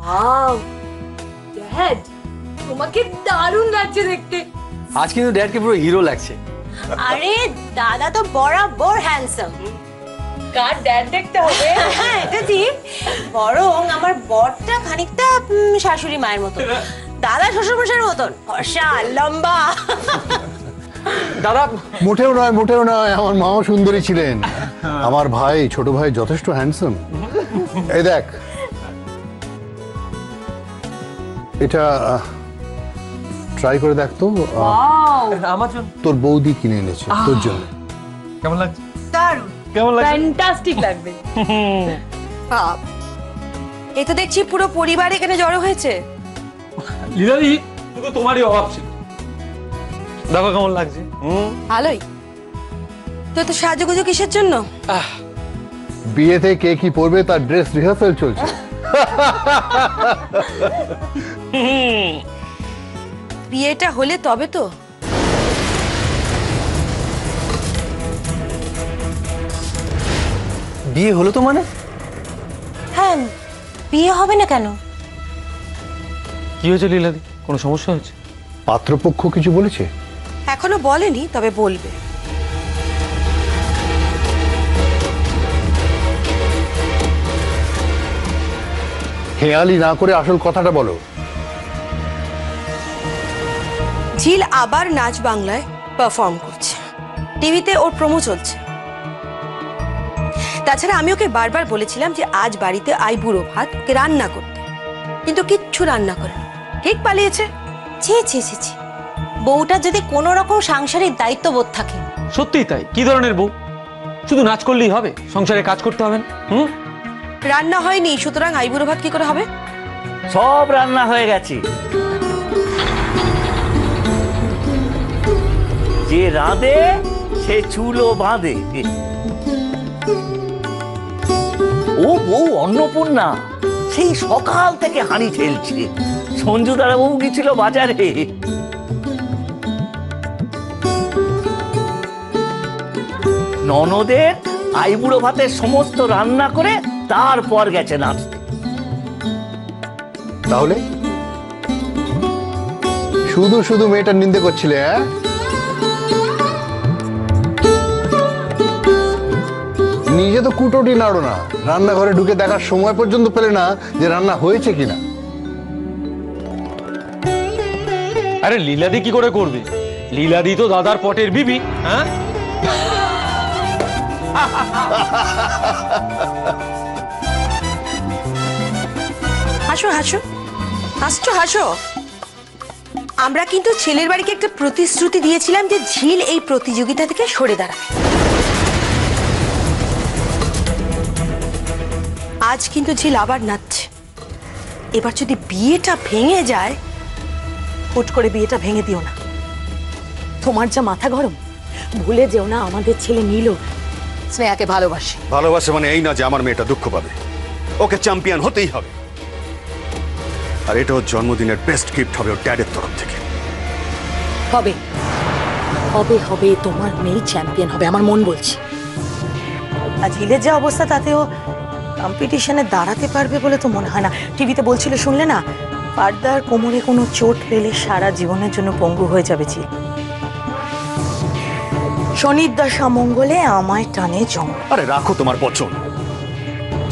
Wow dad, তোমাকে দারুণ লাগছে দেখতে। আজ কিন্তু ড্যাডকে পুরো হিরো লাগছে। আরে দাদা তো বরাবর হ্যান্ডসাম। কার ড্যাড দেখতে হবে? হ্যাঁ এটা ঠিক, বরং আমার বরটা খানিকটা শাশুড়ি মায়ের মতো, দাদা শ্বশুরমশাইয়ের মতন ফর্সা লম্বা। দাদা মোটেও নয়, মোটেও নয়, আমার মাও সুন্দরী ছিলেন। আমার ভাই, ছোট ভাই যথেষ্ট হ্যান্ডসাম। এই দেখ, এটা ট্রাই করে দেখ তো। আমার জন্য তোর বৌদি কিনে এনেছে তোর জন্য। কেমন লাগছে? দারুণ, কেমন লাগছে? ফ্যান্টাস্টিক লাগবে। বাপ, এই তো দেখছি পুরো পরিবার এখানে জড়ো হয়েছে। লীলাদি, শুধু তোমারই অভাব ছিল। দেখো কেমন লাগছে। ভালোই তো। তো সাজুগুজু কিসের জন্য? বিয়েতে কে কি পরবে তার ড্রেস রিহার্সাল চলছে। বিয়েটা হলে তবে তো। বিয়ে হলো তো মানে? হ্যাঁ, বিয়ে হবে না কেন? কি হয়েছে লীলাদি? কোনো সমস্যা হয়েছে? পাত্রপক্ষ কিছু বলেছে? এখনো বলেনি, তবে বলবে। হেয়ালি না করে আসল কথাটা বলো। ঝিল আবার নাচ বাংলায় পারফর্ম করছে, টিভিতে ওর প্রোমো চলছে। তাছাড়া আমি ওকে বারবার বলেছিলাম যে আজ বাড়িতে আইবুড়ো ভাত, ওকে রান্না করতে, কিন্তু কিচ্ছু রান্না করেনি, ঠিক পালিয়েছে। ছি ছি ছি ছি, বউটা যদি কোনো রকম সাংসারিক দায়িত্ববোধ থাকে। সত্যিই তাই। কি ধরনের বউ? শুধু নাচ করলেই হবে? সংসারে কাজ করতে হবে না? রান্না হয়নি, সুতরাং আইবুড়ো ভাত কি করে হবে? সব রান্না হয়ে গেছে। যে রাঁধে সে চুলও বাঁধে। ও বউ অন্নপূর্ণা সেই সকাল থেকে হাঁড়ি ঠেলছে। সঞ্জু দাদা বাবু গেছিল বাজারে। ননদের আইবুড়ো ভাতের সমস্ত রান্না করে তারপর গেছে নাচতে। তাহলে শুধু শুধু মেয়েটার নিন্দে করছিলে? হ্যাঁ, নিজে তো কুটোটি নাড়ো না, রান্নাঘরে ঢুকে দেখার সময় পর্যন্ত পেলে না যে রান্না হয়েছে কিনা। আরে লীলাদি কি করে করবে? লীলাদি তো দাদার পটের বিবি। হ্যাঁ, হাসো হাসো, হাসছো হাসো। আমরা কিন্তু ছেলের বাড়িকে একটা প্রতিশ্রুতি দিয়েছিলাম যে ঝিল এই প্রতিযোগিতা থেকে সরে দাঁড়াবে। আজ কিন্তু ঝিল আবার নাচছে। এবার যদি বিয়েটা ভেঙে যায়, হুট করে বিয়েটা ভেঙে দিও না। তোমার যা মাথা গরম, ভুলে যেও না আমাদের ছেলে নীল স্নেহাকে ভালোবাসে। ভালোবাসে মানে এই না যে আমার মেয়েটা দুঃখ পাবে। ওকে চ্যাম্পিয়ন হতেই হবে। আর এটা ওর জন্মদিনের বেস্ট গিফট হবে ওর ড্যাডের তরফ থেকে। হবে হবে হবে, তোমার মেয়ে চ্যাম্পিয়ন হবে, আমার মন বলছে। আর ঝিলের যে অবস্থা, তাতে ও কম্পিটিশনে দাঁড়াতে পারবে বলে তো মনে হয় না। টিভিতে বলছিল, শুনলে না? পার্দার কোমরে কোনো চোট পেলে সারা জীবনের জন্য পঙ্গু হয়ে যাবে ঝিল। শনির দশা মঙ্গলে আমায় টানে জম। আরে রাখো তোমার বচন।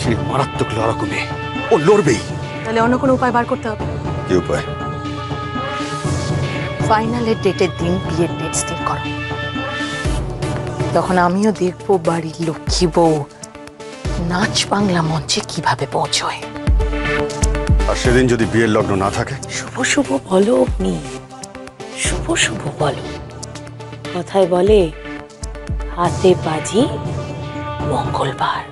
সে মারাত্মক লড়াকু মেয়ে, ও লড়বেই। তাহলে অন্য কোনো উপায় বার করতে হবে। কি উপায়? ফাইনালের ডেটের দিন বিয়ের ডেট স্থির করো। তখন আমিও দেখবো বাড়ির লক্ষ্মী বউ নাচ বাংলা মঞ্চে কিভাবে পৌঁছয়। আর সেদিন যদি বিয়ের লগ্ন না থাকে? শুভ শুভ বলো অগ্নি, শুভ শুভ বলো। কথায় বলে হাতে বাজি মঙ্গলবার।